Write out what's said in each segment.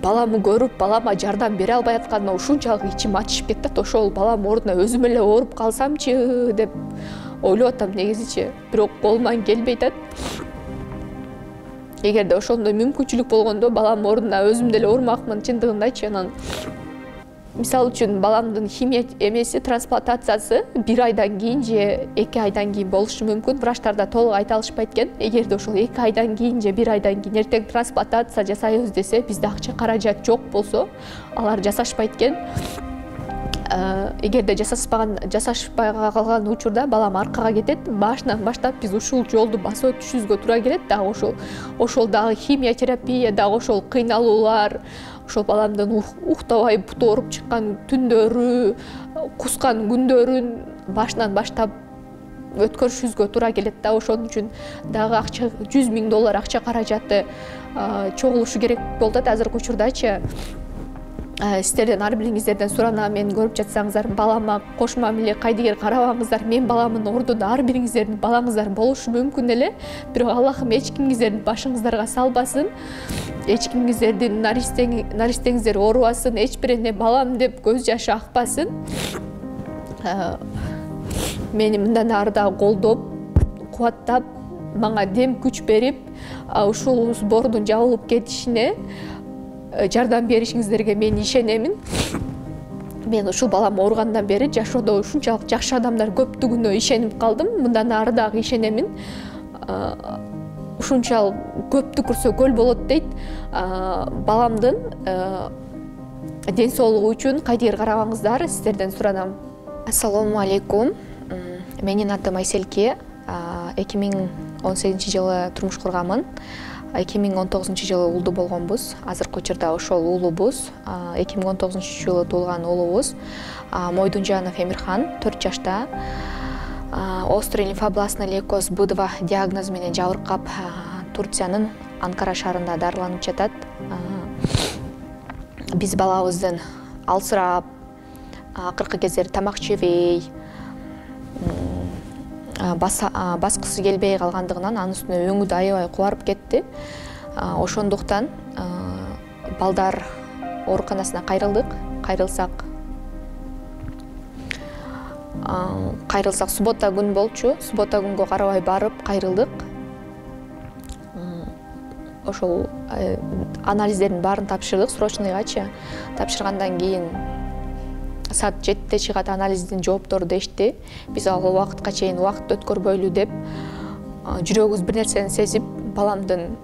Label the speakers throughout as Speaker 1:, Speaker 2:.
Speaker 1: баламы көрүп, балама жардам бере албай атканыма ушунчалык ичим ачышып кетти. Ошол балам ордуна өзүм эле ооруп калсамчы деп ойлоп атам негизичи. Бирок колуман келбей атат. Эгерде ошондой мүмкүнчүлүк болгондо балам ордуна өзүм деле оорумакмын чындыгындачы. Анан мисалы үчүн баламдын химия эмеси трансплантациясы 1 айдан кийин же 2 айдан кийин болушу мүмкүн. Врачтар да толук айта алышпайт экен. Эгерде ошол 2 айдан кийин же 1 айдан кийин эртең трансплантация жасайбыз десе, бизде акча каражат жок болсо, алар жасашпайт экен. Эгерде жасашпай калган учурда балам аркага кетет. Башынан баштап биз ушул жолду басып өтүшүбүзгө туура келет. Дагы ошол дагы химия терапия, дагы ошол кыйналуулар, ошол баламдын уктабай буту ооруп чыккан түндөрү, кускан күндөрүн башынан баштап өткөрүшүбүзгө туура келет да. Ошон үчүн дагы акча $100 000 акча каражаты чогулушу керек болуп атат азыркы учурдачы. Сиздерден ар бириңиздерден суранам, мени көрүп жатсаңыздар, балама кош мамиле кайдыгер карабаңыздар. Мен баламдын ордунда ар бириңиздердин балаңыздар болушу мүмкүн эле. Бирок Аллахым эч кимиңиздердин башыңыздарга салбасын. Эч кимиңиздердин наристеңиздер оорубасын, эч бирене балам деп көз жашы акпасын. Мени мындан ары да колдоп, кубаттап, мага дем күч берип, ушул сбордун жабылып кетишине жардам беришиңиздерге мен ишенемин. Мен ушул балам ооругандан бери жашоодо ушунчалык жакшы адамдар көптүгүнө ишенип калдым. Мындан ары дагы ишенемин. Ушунчалык көп түкүрсө көл болот дейт. Баламдын ден соолугу үчүн кайдыгер карабаңыздар, сиздерден суранам. Ассаламу алейкум. Менин атым Айселке. 2018 жылы турмуш курганмын. 2019 жылы уулду болгонбуз. Азыркы учурда ошол уулубуз 2019 жылы туулган уулубуз. Мойдунжанов Эмирхан, 4 жашта. Острый лимфобластный лейкоз B2 диагнозу менен жабыркап, Турциянын Анкара шаарында дарыланып жатат. Биз балабыздын алсырап, акыркы кездери тамак жебей, баскысы келбей калгандыгынан анын үстүнө өңү да аябай кубарып кетти. Ошондуктан балдар ооруканасына кайрылсак суббота күн болчу. Суббота күнгө карабай барып кайрылдык. Ошол анализдердин баарын тапшырдык срочныйгачы. Тапшыргандан кийин саат 7-те чыгат анализдин жооптору дешти. Биз ал убакытка чейин убакыт өткөрбөйлү деп, жүрөгүбүз бир нерсени сезип, баламдын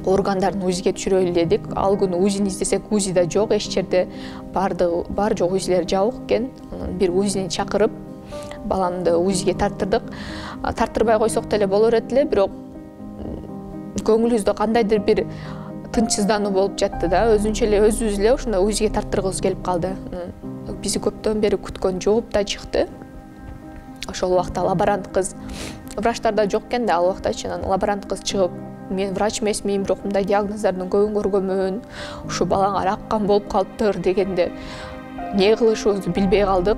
Speaker 1: органдарын УЗИге түшүрөлү дедик. Ал күнү УЗИни издесек, УЗИ да жок, эч жерде бар жок УЗИлер жабык экен. Бир УЗИни чакырып, баламды УЗИге тарттырдык. Тарттырбай койсок деле боло берет эле, бирок көңүлүбүздө кандайдыр бир тынчсыздануу болуп жатты да. Өзүнчө эле өзүбүз эле ушундай УЗИге тарттыргыбыз келип калды. Бизи көптөн бери күткөн жооп да чыкты. Ошол убакта лаборант кыз, врачтарда жок экен да ал убактачы, лаборант кыз чыгып, мен врач эмесмин, бирок мындай диагноздордун көбүн көргөнмүн, ушу балаңа раккан болуп калыптыр дегенде эмне кылышыбызды билбей калдык.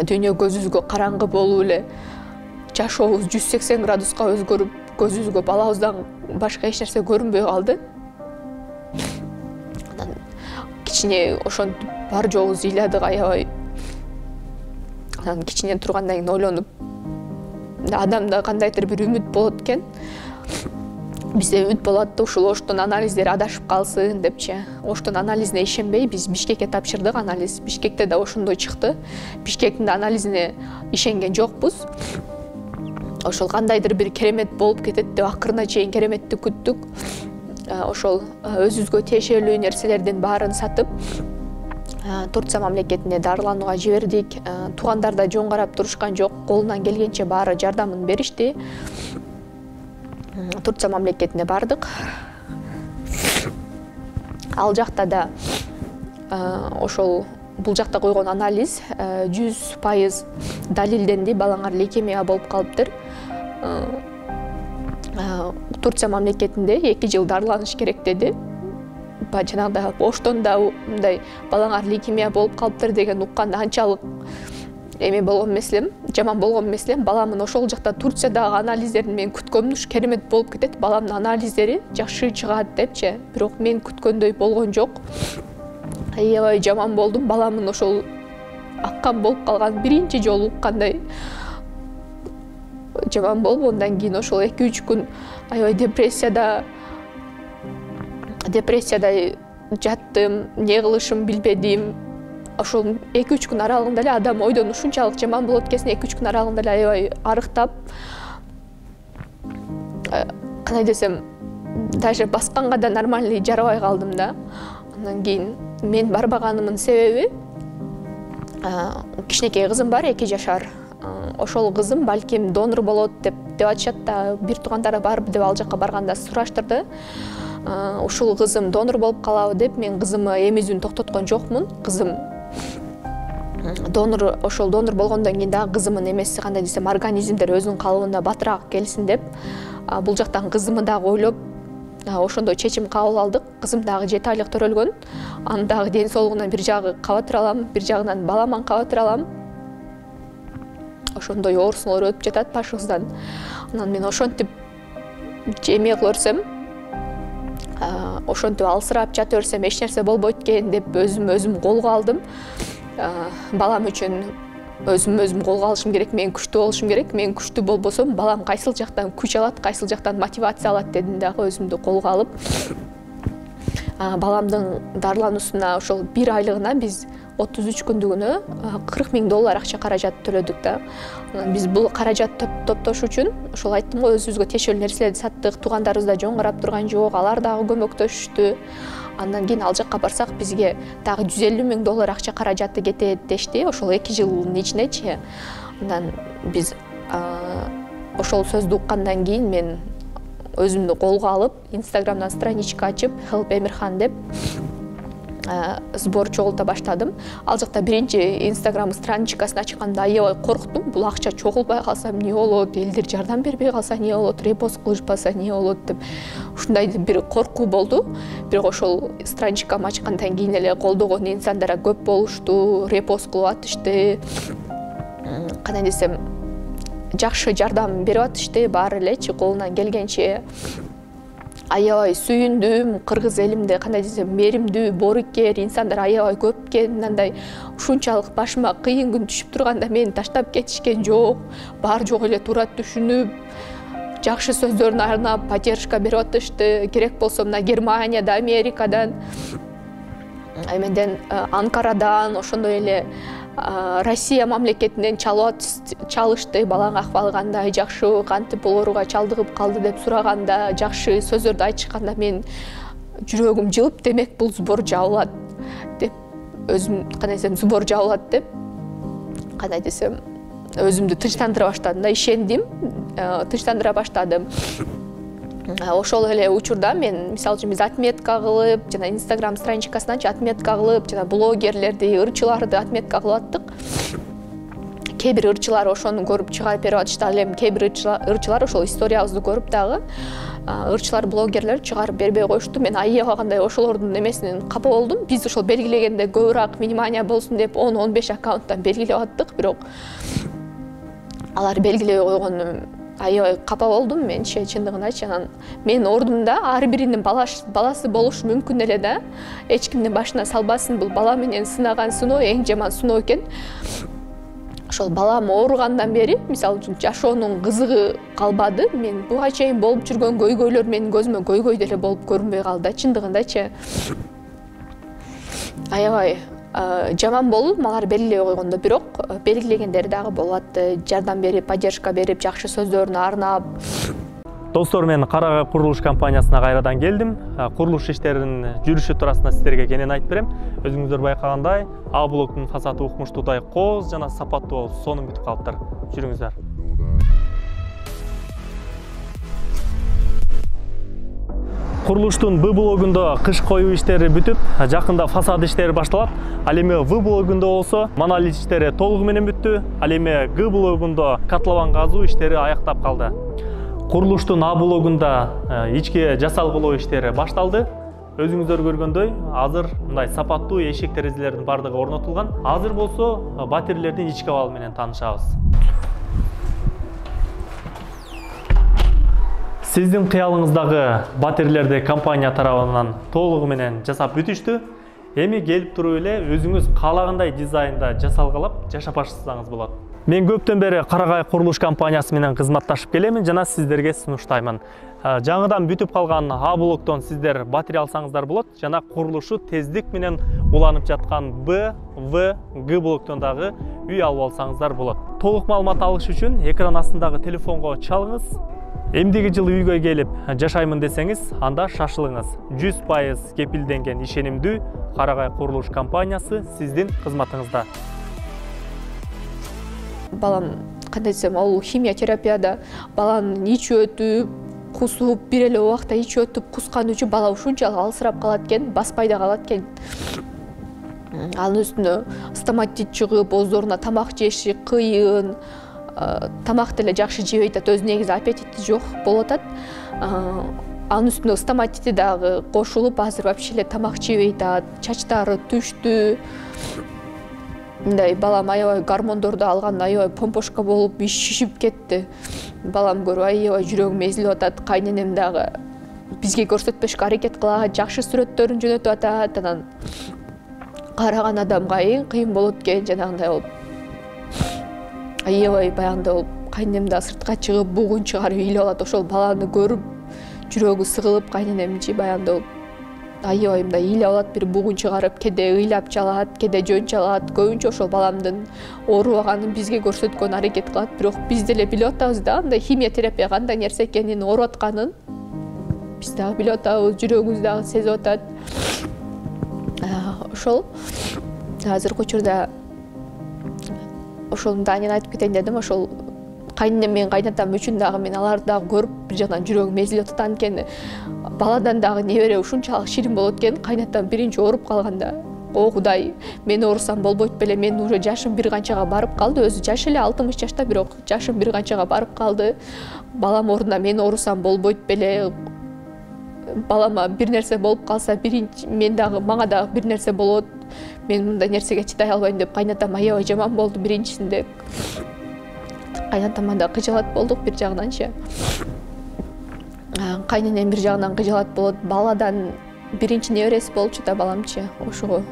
Speaker 1: Дүйнө көзүбүзгө караңгы болуп эле жашообуз 180 градуска өзгөрүп, көзүбүзгө балабыздан башка эч нерсе көрүнбөй калды. Кичине ошентип бар жообуз ыйладык аябай. Анан кичине тургандан кийин ойлонуп, адамда кандайдыр бир үмүт болот экен. Бизде үмүт болот, ушул оштун анализдери адашып калсын депчи. Оштун анализине ишенбей биз Бишкекке тапшырдык анализ. Бишкекте да ошондой чыкты. Бишкектин анализине ишенген жокпуз. Ошол кандайдыр бир керемет болуп кетет деп акырына чейин кереметти күттүк. Ошол өзүбүзгө тиешелүү нерселердин баарын сатып, Турция мамлекетине дарыланууга жибердик. Туугандар да жон карап турушкан жок, колунан келгенче баары жардамын беришти. Турция мамлекетине бардык. Ал жакта да ошол бул жакта койгон анализ 100% далилденди, балаңар лейкемия болуп калыптыр. Турция мамлекетинде 2 жыл дарыланыш керек деди. Жанагындай оштон да мындай балаңар лейкемия болуп калыптыр деген укканда анчалык эме болгон меселем, жаман болгон меселем, баламын ошол жакта Турциядагы анализдерин мен күткөнүм уж керемет болуп кетет, баламдын анализдери жакшы чыгат депчи. Бирок мен күткөндөй болгон жок. Аябай жаман болдум, баламын ошол аккан болуп калган биринчи жолу уккандай жаман болуп, андан кийин ошол 2-3 күн аябай депрессияда жаттым, не кылышым билбедим. Ошол 2-3 күн аралыгында эле адам ойдон ушунчалык жаман болот экенин 2-3 күн аралыгында эле аябай арыктап, кандай десем, даже басканга да нормальный жарабай калдым да. Андан кийин мен барбаганымдын себеби, кичинекей кызым бар, 2 жашар. Ошол кызым балким донор болот деп атышат да, бир туугандары барбы деп ал жакка барганда сураштырды. Ушул кызым донор болуп калабы деп мен кызымы эмизүүнү токтоткон жокмун. Кызым ошол донор болгондон кийин дагы кызымдын эмеси, кандай десем, организмдер өзүнүн калыбына батыраак келсин деп бул жактан кызымы дагы ойлоп ошондой чечим кабыл алдык. Кызым дагы 7 айлык төрөлгөн. Анын дагы ден соолугунан бир жагы кабатыр алам, бир жагынан баламан кабатыр алам. Ошондой оорусуналар өтүп жатат башыбыздан. Анан мен ошентип эме кыла берсем, ошентип алсырап жата берсем эч нерсе болбойт экен деп өзүм колго алдым. Балам үчүн өзүм колго алышым керек, мен күчтүү болушум керек. Мен күчтүү болбосом, балам кайсыл жактан күч алат, кайсыл жактан мотивация алат дедим дагы өзүмдү колго алып. Баламдын дарылануусуна ошол 1 айлыгына биз 33 күндүгүнө $40,000 акча каражат төлөдүк да. Биз бул каражат топтош үчүн ошол айттым го, өзүбүзгө тиешелүү нерселерди саттык, туугандарыбыз да жон карап турган жок, алар дагы көмөктөшүштү. Андан кийин ал жакка барсак бизге дагы $150,000 акча каражаты кетет дешти, ошол 2 жылдын ичинечи. Андан биз ошол сөздү уккандан кийин мен өзүмдү колго алып, Instagramдан страничка ачып, Help Эмирхан деп сбор чогулта баштадым. Ал жакта биринчи Instagram страничкасын ачканда аябай корктум. Бул акча чогулбай калса эмне болот, элдер жардам бербей калса эмне болот, репост кылышпаса эмне болот деп ушундай бир коркуу болду. Бирок ошол страничкамды ачкандан кийин эле колдогон инсандар көп болушту, репост кылып атышты. Кандай десем, жакшы жардам берип атышты, баары элечи колунан келгенче. Аябай сүйүндүм, кыргыз элимде кандай десем, мээримдүү, боорукер инсандар аябай көп экен. Мындай ушунчалык башыма кыйын күн түшүп турганда мени таштап кетишкен жок. Бар жок эле туура түшүнүп, жакшы сөздөрүн арнап поддержка берип атышты. Керек болсо мына Германияда, Америкадан, эмеден Анкарадан, ошондой эле Россия мамлекетинен чалышты, балаң акыбалы кандай, жакшы, кантип олорго чалдыгып калды деп сураганда, жакшы сөздөрдү айтышканда мен жүрөгүм жылып, демек бул сбор жабылат деп өзүм, кандай десем, сбор жабылат деп, кандай десем, өзүмдү тынчтандыра баштадым да, ишендим, тынчтандыра баштадым. Ошол эле учурда мен, мисалы үчүн, биз отметка кылып, жана Instagram страничкасынан отметка кылып, жана блогерлерди, ырчыларды отметка кылып аттык. Кээ бир ырчылар ошону көрүп чыгарып берип атышты. Ал эми кээ бир ырчылар ошол историябызды көрүп дагы ырчылар, блогерлер чыгарып бербей коюшту. Мен аябай кандай ошолордун эмесинен капа болдум. Биз ошол белгилегенде көбүрөөк внимание болсун деп 10-15 аккаунттан белгилеп аттык, бирок алар белгилебей койгону аябай капа болдум мен, чындыгын айтчы. Анан мен ордумда ар биринин баласы болушу мүмкүн эле да. Эч кимдин башына салбасын, бул бала менен сынаган сыноо эң жаман сыноо экен. Ошол балам ооругандан бери, мисалы үчүн, жашоонун кызыгы калбады. Мен буга чейин болуп жүргөн көйгөйлөр менин көзүмө көйгөй деле болуп көрүнбөй калды, чындыгындачы. Аябай жаман болуп, алар белгилебей койгондо, бирок белгилегендери дагы болот. Жардам берип, поддержка берип, жакшы сөздөрүн арнап.
Speaker 2: Достор, мен Карагай курулуш компаниясына кайрадан келдим. Курулуш иштеринин жүрүшү туурасында сиздерге кенен айтып берем. Өзүңүздөр байкагандай, А блоктун фасады укмуштуудай кооз жана сапаттуу болуп, сонун бүтүп калыптыр. Жүрүңүздөр. Курулуштун Б блогунда кыш коюу иштери бүтүп, жакында фасад иштери башталат. Ал эми В блогунда болсо монолит иштери толугу менен бүттү. Ал эми Г блогунда котлован казуу иштери аяктап калды. Курулуштун А блогунда ички жасалгылоо иштери башталды. Өзүңүздөр көргөндөй азыр мындай сапаттуу эшик терезелердин бардыгы орнотулган. Азыр болсо батирелердин ички абалы менен таанышабыз. Сиздин кыялыңыздагы батирелерди компания тарабынан толугу менен жасап бүтүштү. Эми келип туруп эле өзүңүз каалагандай дизайнда жасалгалап жашап баштасаңыз болот. Мен көптөн бери Карагай курулуш компаниясы менен кызматташып келемин жана сиздерге сунуштаймын. Жаңыдан бүтүп калган А блоктон сиздер батире алсаңыздар болот жана курулушу тездик менен уланып жаткан Б, В, Г блоктон дагы үй алып алсаңыздар болот. Толук маалымат алыш үчүн экран астындагы телефонго чалыңыз. Эмдиги жылы үйгө келип жашаймын десеңиз, анда шашылыңыз. 100% кепилденген ишенимдүү Карагай курулуш компаниясы сиздин кызматыңызда.
Speaker 1: Балам кандай десем, ал химия терапияда баланын ичи өтүп, кусуп, бир эле убакта ичи өтүп, кускан үчүн бала ушунчалык алсырап калат экен, баспай да калат экен. Анын үстүнө стоматит чыгып, оздоруна тамак жеши кыйын, тамакты эле жакшы жебей атат, өзү негизи аппетити жок болуп атат. Анын үстүнө стоматити дагы кошулуп, азыр вообще эле тамак жебей атат, чачтары түштү. Мындай балам аябай гормондорду алган, аябай помпошка болуп, шишип кетти. Балам көрүп аябай жүрөгүм эзилип атат, кайненем дагы бизге көрсөтпөшкө аракет кылат, жакшы сүрөттөрүн жөнөтүп атат. Анан караган адамга кыйын болот экен, жанагындай болуп. Аябай баягындай болуп, кайненем да сыртка чыгып, бугун чыгарып ыйлап алат. Ошол баланы көрүп, жүрөгү сыгылып, кайненемчи баягындай болуп аябай мындай ыйлап алат, бир бугун чыгарып, кеде ыйлап чалат, кеде жөн чалат. Көбүнчө ошол баламдын оорубаганын бизге көрсөткөнгө аракет кылат. Бирок биз деле билип атабыз да, андай химия терапия кандай нерсе экенин, ооруп атканын. Биз дагы билип атабыз, жүрөгүбүз дагы сезип атат. Ошол азыркы учурда ошол Данияны айтып кетейин дедим. Ошол кайненем менен кайнатам үчүн дагы мен аларды дагы көрүп, бир жактан жүрөгүм эзилип атат. Анткени баладан дагы небере ушунчалык ширин болот экен. Кайнатам биринчи ооруп калганда, о Кудай, мен оорусам болбойт беле, мен уже жашым бир канчага барып калды. Өзү жашы эле 60 жашта, бирок жашым бир канчага барып калды. Балам ордуна мен оорусам болбойт беле. Балама бир нерсе болуп калса, биринчи мен дагы, мага дагы бир нерсе болот. Мен мындай нерсеге чыдай албайм деп кайнатам аябай жаман болду биринчисинде. Кайнатама да кыжалат болдук бир жагынанчы. Кайненем бир жагынан кыжалат болот. Баладан биринчи небереси болчу да баламчы. Ошого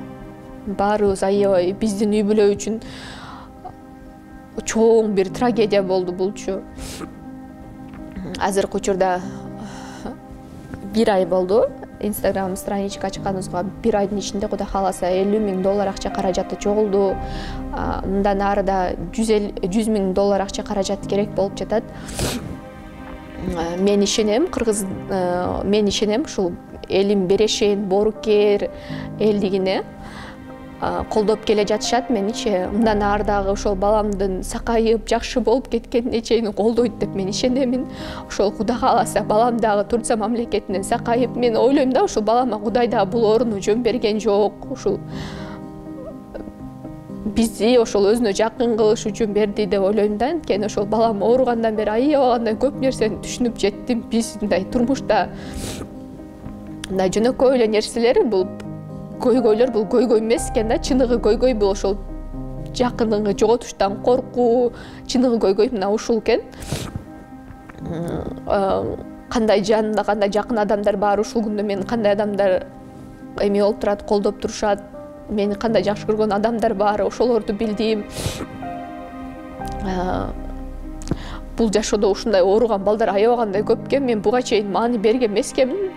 Speaker 1: баарыбыз аябай биздин үй бүлө үчүн чоң бир трагедия болду булчу. Азыркы учурда бир ай болду. Instagram страничка ачканыбызга бир айдын ичинде Кудай кааласа $50,000 акча каражаты чогулду. Мындан ары да $100,000 акча каражат керек болуп жатат. Мен ишенем, мен ишенем ушул элим берешен, боорукер элдигине колдоп келе жатышат. Меничи мындан ары дагы ошол баламдын сакайып, жакшы болуп кеткенине чейин колдойт деп мен ишенемин. Ошол Кудай кааласа балам дагы Турция мамлекетинен сакайып, мен ойлойм да, ушул балама Кудай да бул орунду жөн берген жок. Ушул бизди ошол өзүнө жакын кылыш үчүн берди деп ойлойм да. Анткени ошол балам ооругандан бери аябай көп нерсени түшүнүп жеттим. Биз мындай турмушта мындай жөнөкөй эле нерселер, бул көйгөйлөр, бул көйгөй эмес экен да. Чыныгы көйгөй бул ошол жакыныңды жоготуштан коркуу, чыныгы көйгөй мына ушул экен. Кандай жанында кандай жакын адамдар бар, ушул күндө мен кандай адамдар эме болуп турат, колдоп турушат, мени кандай жакшы көргөн адамдар бар, ошолорду билдим. Бул жашоодо ушундай ооруган балдар аябагандай көп экен. Мен буга чейин маани берген эмес экенмин.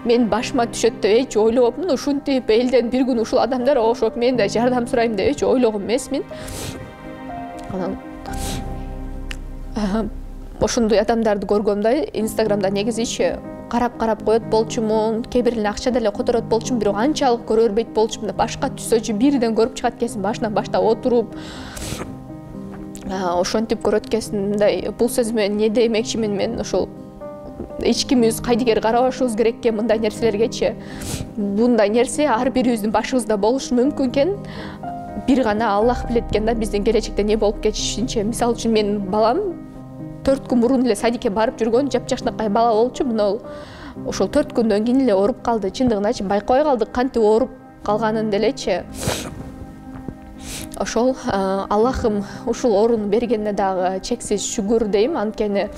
Speaker 1: Мен башыма түшөт деп эч ойлобопмун. Ушинтип элден бир күн ушул адамдар ошоп мен да жардам сурайм деп эч ойлогон эмесмин. Анан ошондой адамдарды көргөмдө Инстаграмда негизичи карап коет болчумун, кээ бирине акча деле которот болчумун, бирок анчалык көрө бербейт болчумун. Башка түссөчү бирден көрүп чыгат экенсиң, башынан баштап отуруп ошентип көрөт экенсиң. Мындай бул сөз менен не демекчимин мен, ошол эч кимибиз кайдыгер карабашыбыз керек экен мындай нерселергечи. Мындай нерсе ар бирибиздин башыбызда болушу мүмкүн экен. Бир гана Аллах билет экен да биздин келечекте не болуп кетишинчи. Мисалы үчүн менин балам 4 күн мурун эле садикке барып жүргөн жапжашнакай бала болчу. Мына ошол 4 күндөн кийин эле ооруп калды. Чындыгын байкабай калдык кантип ооруп калганын делечи. Ошол Аллахым ушул ооруну бергенине дагы чексиз шүгүр дейм. Анткени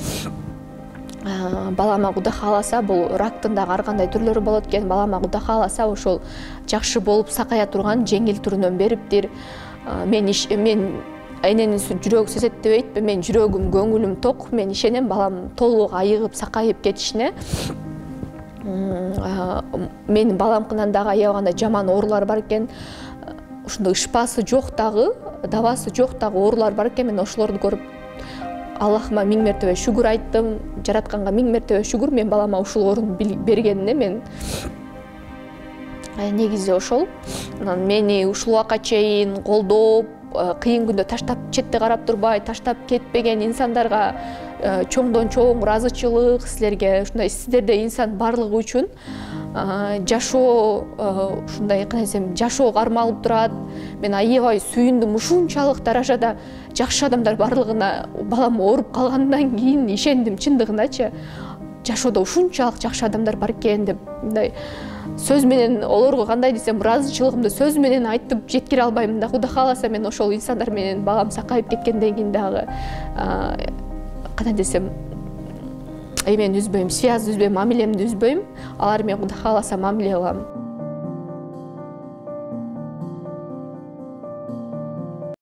Speaker 1: балама Кудай кааласа, бул рактын дагы ар кандай түрлөрү болот экен. Балама Кудай кааласа ошол жакшы болуп сакая турган жеңил түрүнөн бериптир. Мен эненин жүрөгү сезеттебейт, мен жүрөгүм, көңүлүм ток. Мен ишенем балам толук айыгып, сакайып кетишине. Менин баламкынан дагы аябагандай жаман оорулар бар экен. Ушундай ышпасы жок дагы, дабасы жок дагы оорулар бар экен. Мен ошолорду көрүп Аллахыма 1000 мертебе шүгүр айттым. Жаратканга 1000 мертебе шүгүр, мен балама ушул орун бергенине. Мен негизи ошол. Мени ушул убакка чейин колдоп, кыйын күндө таштап четте карап турбай, таштап кетпеген инсандарга чоңдон чоң ыраазычылык, силерге ушундай сиздерде инсан барлыгы үчүн жашоо ушундай кынайсем жашоо кармалып турат. Мен аябай сүйүндүм ушунчалык даражада жакшы адамдар барлыгына. Балам ооруп калгандан кийин ишендим чындыгыначы. Жашоодо ушунчалык жакшы адамдар бар экен деп, мындай сөз менен олорго кандай десем, ыраазычылыгымды сөз менен айтып жеткире албайм да. Кудай кааласа мен ошол инсандар менен балам сакайып кеткенден кийин дагы кандай десем, эмени үзбөйм, связь үзбөйм, мамилемди үзбөйм. Алар менен Кудай кааласа мамиле кылам.